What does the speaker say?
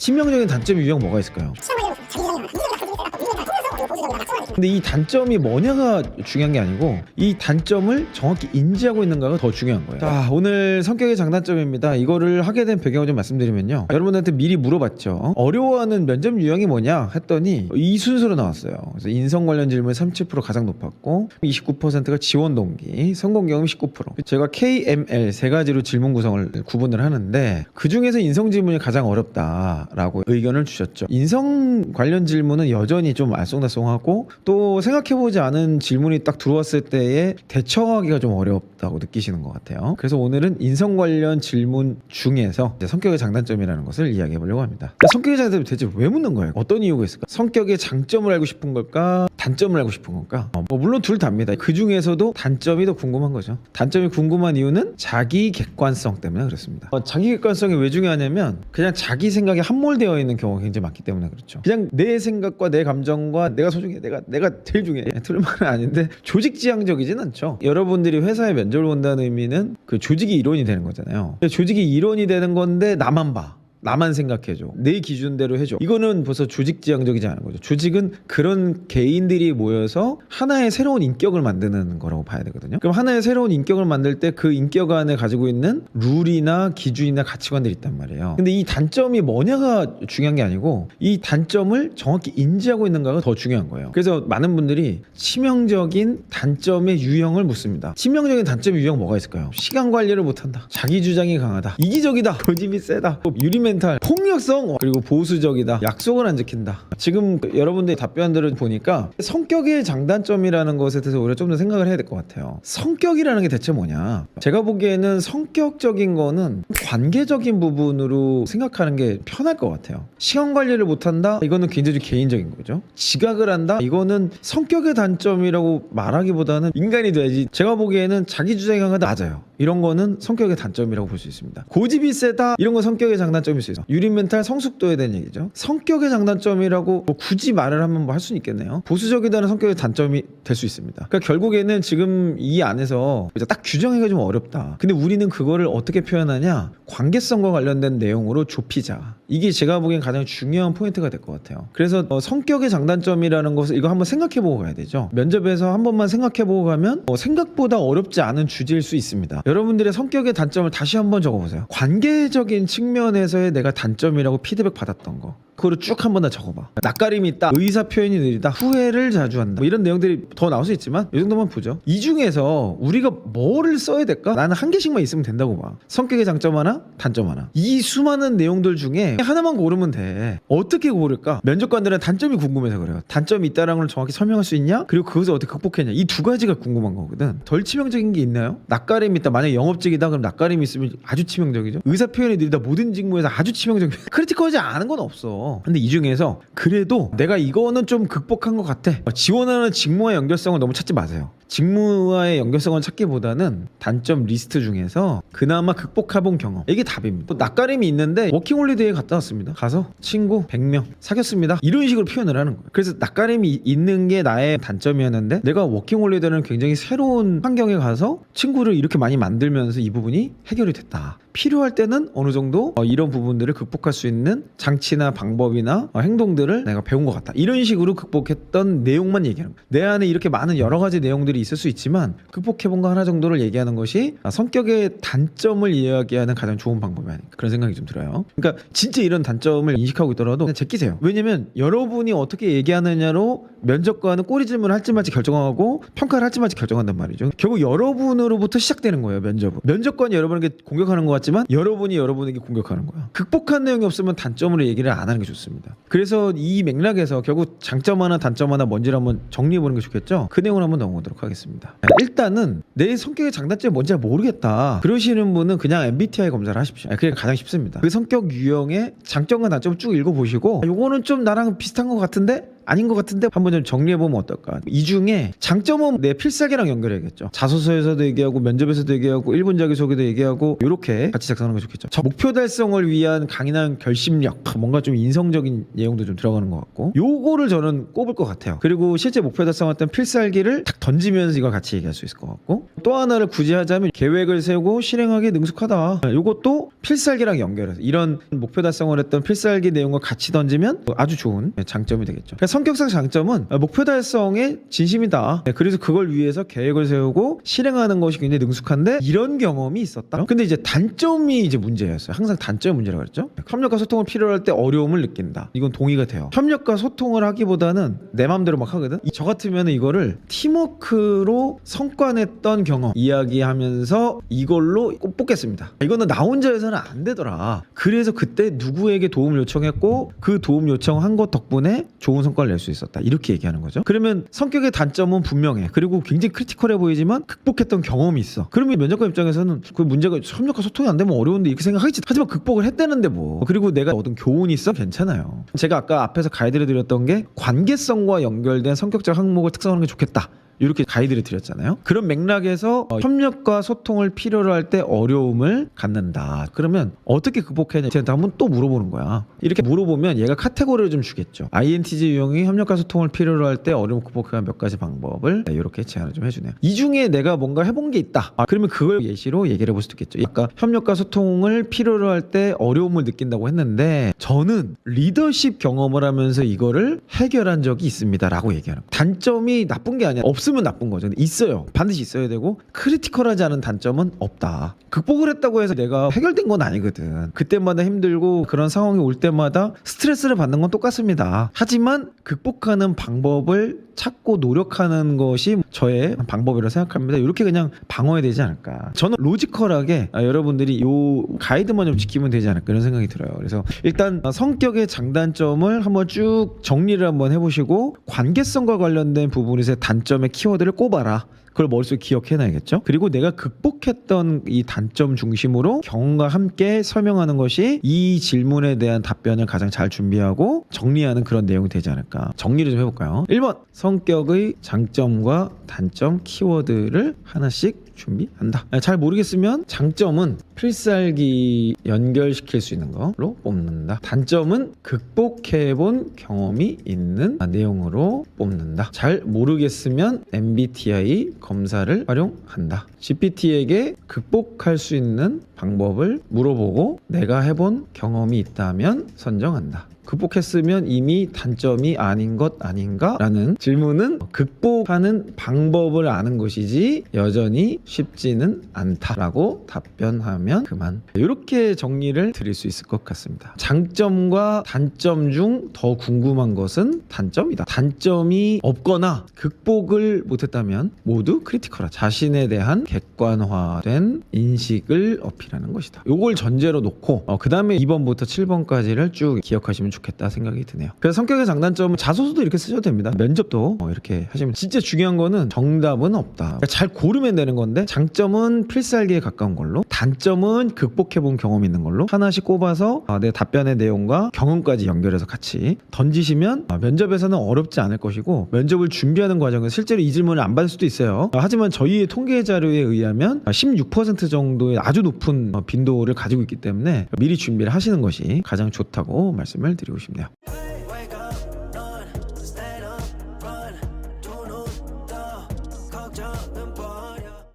치명적인 단점 유형 뭐가 있을까요? 근데 이 단점이 뭐냐가 중요한 게 아니고 이 단점을 정확히 인지하고 있는가가 더 중요한 거예요. 자, 오늘 성격의 장단점입니다. 이거를 하게 된 배경을 좀 말씀드리면요, 여러분한테 미리 물어봤죠. 어려워하는 면접 유형이 뭐냐 했더니 이 순서로 나왔어요. 그래서 인성 관련 질문 37% 가장 높았고 29%가 지원 동기, 성공 경험 19%. 제가 KML 세 가지로 질문 구성을 구분을 하는데 그 중에서 인성 질문이 가장 어렵다라고 의견을 주셨죠. 인성 관련 질문은 여전히 좀 알쏭달쏭하고 또 생각해보지 않은 질문이 딱 들어왔을 때에 대처하기가 좀 어렵다고 느끼시는 것 같아요. 그래서 오늘은 인성 관련 질문 중에서 성격의 장단점이라는 것을 이야기해 보려고 합니다. 성격의 장단점이 대체 왜 묻는 거예요? 어떤 이유가 있을까? 성격의 장점을 알고 싶은 걸까? 단점을 알고 싶은 걸까? 물론 둘 다입니다. 그 중에서도 단점이 더 궁금한 거죠. 단점이 궁금한 이유는 자기 객관성 때문에 그렇습니다. 자기 객관성이 왜 중요하냐면 그냥 자기 생각에 함몰되어 있는 경우가 굉장히 많기 때문에 그렇죠. 그냥 내 생각과 내 감정과 내가 소중해, 내가 제일 중요해, 틀린 말은 아닌데 조직지향적이진 않죠. 여러분들이 회사에 면접을 본다는 의미는 그 조직이 일원이 되는 거잖아요. 조직이 일원이 되는 건데 나만 봐, 나만 생각해줘, 내 기준대로 해줘. 이거는 벌써 조직지향적이지 않은 거죠. 조직은 그런 개인들이 모여서 하나의 새로운 인격을 만드는 거라고 봐야 되거든요. 그럼 하나의 새로운 인격을 만들 때 그 인격 안에 가지고 있는 룰이나 기준이나 가치관들이 있단 말이에요. 근데 이 단점이 뭐냐가 중요한 게 아니고 이 단점을 정확히 인지하고 있는가가 더 중요한 거예요. 그래서 많은 분들이 치명적인 단점의 유형을 묻습니다. 치명적인 단점의 유형 뭐가 있을까요? 시간 관리를 못한다, 자기 주장이 강하다, 이기적이다, 고집이 세다, 유리멘탈, 폭력성, 그리고 보수적이다, 약속을 안 지킨다. 지금 여러분들의 답변들을 보니까 성격의 장단점이라는 것에 대해서 우리가 좀 더 생각을 해야 될 것 같아요. 성격이라는 게 대체 뭐냐? 제가 보기에는 성격적인 거는 관계적인 부분으로 생각하는 게 편할 것 같아요. 시간 관리를 못한다? 이거는 굉장히 개인적인 거죠. 지각을 한다? 이거는 성격의 단점이라고 말하기보다는 인간이 돼야지. 제가 보기에는 자기 주장이 강하다, 맞아요. 이런 거는 성격의 단점이라고 볼 수 있습니다. 고집이 세다? 이런 건 성격의 장단점일 수 있어. 유리멘탈, 성숙도에 대한 얘기죠. 성격의 장단점이라고 굳이 말을 하면 할 수는 있겠네요. 보수적이다는 성격의 단점이 될 수 있습니다. 그러니까 결국에는 지금 이 안에서 딱 규정하기가 좀 어렵다. 근데 우리는 그거를 어떻게 표현하냐? 관계성과 관련된 내용으로 좁히자. 이게 제가 보기엔 가장 중요한 포인트가 될 것 같아요. 그래서 성격의 장단점이라는 것을 이거 한번 생각해보고 가야 되죠. 면접에서 한 번만 생각해보고 가면 생각보다 어렵지 않은 주제일 수 있습니다. 여러분들의 성격의 단점을 다시 한번 적어보세요. 관계적인 측면에서의 내가 단점이라고 피드백 받았던 거, 그거를 쭉 한 번 더 적어봐. 낯가림이 있다, 의사 표현이 느리다, 후회를 자주 한다, 이런 내용들이 더 나올 수 있지만 이 정도만 보죠. 이 중에서 우리가 뭐를 써야 될까? 나는 한 개씩만 있으면 된다고 봐. 성격의 장점 하나, 단점 하나. 이 수많은 내용들 중에 하나만 고르면 돼. 어떻게 고를까? 면접관들은 단점이 궁금해서 그래요. 단점이 있다는 걸 정확히 설명할 수 있냐? 그리고 그것을 어떻게 극복했냐? 이 두 가지가 궁금한 거거든. 덜 치명적인 게 있나요? 낯가림이 있다. 만약에 영업직이다 그럼 낯가림이 있으면 아주 치명적이죠. 의사 표현이 느리다, 모든 직무에서 아주 치명적이죠. 크리티컬하지 않은 건 없어. 근데 이 중에서 그래도 내가 이거는 좀 극복한 것 같아, 지원하는 직무와의 연결성을 너무 찾지 마세요. 직무와의 연결성을 찾기보다는 단점 리스트 중에서 그나마 극복해본 경험, 이게 답입니다. 또 낯가림이 있는데 워킹홀리데이에 갔다 왔습니다. 가서 친구 100명 사귀었습니다, 이런 식으로 표현을 하는 거예요. 그래서 낯가림이 있는 게 나의 단점이었는데 내가 워킹홀리데이는 굉장히 새로운 환경에 가서 친구를 이렇게 많이 만들면서 이 부분이 해결이 됐다. 필요할 때는 어느 정도 이런 부분들을 극복할 수 있는 장치나 방법이나 행동들을 내가 배운 것 같다. 이런 식으로 극복했던 내용만 얘기하는 거예요. 내 안에 이렇게 많은 여러 가지 내용들이 있을 수 있지만 극복해본 거 하나 정도를 얘기하는 것이 성격의 단점을 이야기하는 가장 좋은 방법이 아닐까, 그런 생각이 좀 들어요. 그러니까 진짜 이런 단점을 인식하고 있더라도 그냥 제끼세요. 왜냐면 여러분이 어떻게 얘기하느냐로 면접관은 꼬리 질문을 할지 말지 결정하고 평가를 할지 말지 결정한단 말이죠. 결국 여러분으로부터 시작되는 거예요. 면접관이 여러분에게 공격하는 것 같지만 여러분이 여러분에게 공격하는 거야. 극복한 내용이 없으면 단점으로 얘기를 안 하는 게 좋습니다. 그래서 이 맥락에서 결국 장점 하나 단점 하나 뭔지를 한번 정리해보는 게 좋겠죠. 그 내용을 한번 넘어가도록 하겠습니다. 일단은 내 성격의 장단점이 뭔지 잘 모르겠다 그러시는 분은 그냥 MBTI 검사를 하십시오. 그게 가장 쉽습니다. 그 성격 유형의 장점과 단점을 쭉 읽어보시고 요거는 좀 나랑 비슷한 것 같은데 아닌 것 같은데 한번 좀 정리해보면 어떨까. 이 중에 장점은 내 필살기랑 연결해야겠죠. 자소서에서도 얘기하고 면접에서도 얘기하고 1분 자기소개도 얘기하고 이렇게 같이 작성하는 게 좋겠죠. 저 목표 달성을 위한 강인한 결심력, 뭔가 좀 인성적인 내용도 좀 들어가는 것 같고, 요거를 저는 꼽을 것 같아요. 그리고 실제 목표 달성할 때 필살기를 딱 던지면서 이걸 같이 얘기할 수 있을 것 같고, 또 하나를 굳이 하자면 계획을 세우고 실행하기 능숙하다. 요것도 필살기랑 연결해서 이런 목표 달성을 했던 필살기 내용과 같이 던지면 아주 좋은 장점이 되겠죠. 성격상 장점은 목표 달성에 진심이다. 그래서 그걸 위해서 계획을 세우고 실행하는 것이 굉장히 능숙한데 이런 경험이 있었다. 근데 이제 단점이 이제 문제였어요. 항상 단점이 문제라고 그랬죠. 협력과 소통을 필요로 할 때 어려움을 느낀다. 이건 동의가 돼요. 협력과 소통을 하기보다는 내 마음대로 막 하거든. 저 같으면 이거를 팀워크로 성과냈던 경험 이야기하면서 이걸로 꼭 뽑겠습니다. 이거는 나 혼자 해서는 안 되더라. 그래서 그때 누구에게 도움을 요청했고 그 도움 요청한 것 덕분에 좋은 성과를 낼 수 있었다. 이렇게 얘기하는 거죠. 그러면 성격의 단점은 분명해. 그리고 굉장히 크리티컬해 보이지만 극복했던 경험이 있어. 그러면 면접관 입장에서는 그 문제가 협력과 소통이 안 되면 어려운데 이렇게 생각하겠지. 하지만 극복을 했다는데 뭐. 그리고 내가 얻은 교훈이 있어? 괜찮아요. 제가 아까 앞에서 가이드를 드렸던 게 관계성과 연결된 성격적 항목을 특성하는 게 좋겠다. 이렇게 가이드를 드렸잖아요. 그런 맥락에서 협력과 소통을 필요로 할 때 어려움을 갖는다. 그러면 어떻게 극복해야 되는지 한번 또 물어보는 거야. 이렇게 물어보면 얘가 카테고리를 좀 주겠죠. INTJ 유형이 협력과 소통을 필요로 할 때 어려움 극복할 몇 가지 방법을 이렇게 제안을 좀 해주네요. 이 중에 내가 뭔가 해본 게 있다. 그러면 그걸 예시로 얘기를 해볼 수도 있겠죠. 아까 협력과 소통을 필요로 할 때 어려움을 느낀다고 했는데 저는 리더십 경험을 하면서 이거를 해결한 적이 있습니다. 라고 얘기하는 거예요. 단점이 나쁜 게 아니야. 없으면 나쁜 거죠. 근데 있어요. 반드시 있어야 되고 크리티컬하지 않은 단점은 없다. 극복을 했다고 해서 내가 해결된 건 아니거든. 그때마다 힘들고 그런 상황이 올 때마다 스트레스를 받는 건 똑같습니다. 하지만 극복하는 방법을 찾고 노력하는 것이 저의 방법이라고 생각합니다. 이렇게 그냥 방어해야 되지 않을까. 저는 로지컬하게 여러분들이 요 가이드만 좀 지키면 되지 않을까 이런 생각이 들어요. 그래서 일단 성격의 장단점을 한번 쭉 정리를 한번 해보시고 관계성과 관련된 부분에서의 단점의 키워드를 꼽아라. 그걸 머릿속에 기억해놔야겠죠. 그리고 내가 극복했던 이 단점 중심으로 경험과 함께 설명하는 것이 이 질문에 대한 답변을 가장 잘 준비하고 정리하는 그런 내용이 되지 않을까. 정리를 좀 해볼까요? 1번 성격의 장점과 단점 키워드를 하나씩 준비한다. 잘 모르겠으면 장점은 필살기 연결시킬 수 있는 거로 뽑는다. 단점은 극복해본 경험이 있는 내용으로 뽑는다. 잘 모르겠으면 MBTI 검사를 활용한다. GPT에게 극복할 수 있는 방법을 물어보고 내가 해본 경험이 있다면 선정한다. 극복했으면 이미 단점이 아닌 것 아닌가? 라는 질문은 극복하는 방법을 아는 것이지 여전히 쉽지는 않다라고 답변하면 그만. 이렇게 정리를 드릴 수 있을 것 같습니다. 장점과 단점 중 더 궁금한 것은 단점이다. 단점이 없거나 극복을 못했다면 모두 크리티컬하다. 자신에 대한 객관화된 인식을 어필하는 것이다. 이걸 전제로 놓고 그 다음에 2번부터 7번까지를 쭉 기억하시면 좋겠다 생각이 드네요. 그래서 성격의 장단점은 자소서도 이렇게 쓰셔도 됩니다. 면접도 이렇게 하시면 진짜 중요한 거는 정답은 없다. 그러니까 잘 고르면 되는 건데 장점은 필살기에 가까운 걸로 단점은 극복해본 경험이 있는 걸로 하나씩 꼽아서 내 답변의 내용과 경험까지 연결해서 같이 던지시면 면접에서는 어렵지 않을 것이고 면접을 준비하는 과정에서 실제로 이 질문을 안 받을 수도 있어요. 하지만 저희의 통계 자료에 의하면 16% 정도의 아주 높은 빈도를 가지고 있기 때문에 미리 준비를 하시는 것이 가장 좋다고 말씀을 드리고 싶네요.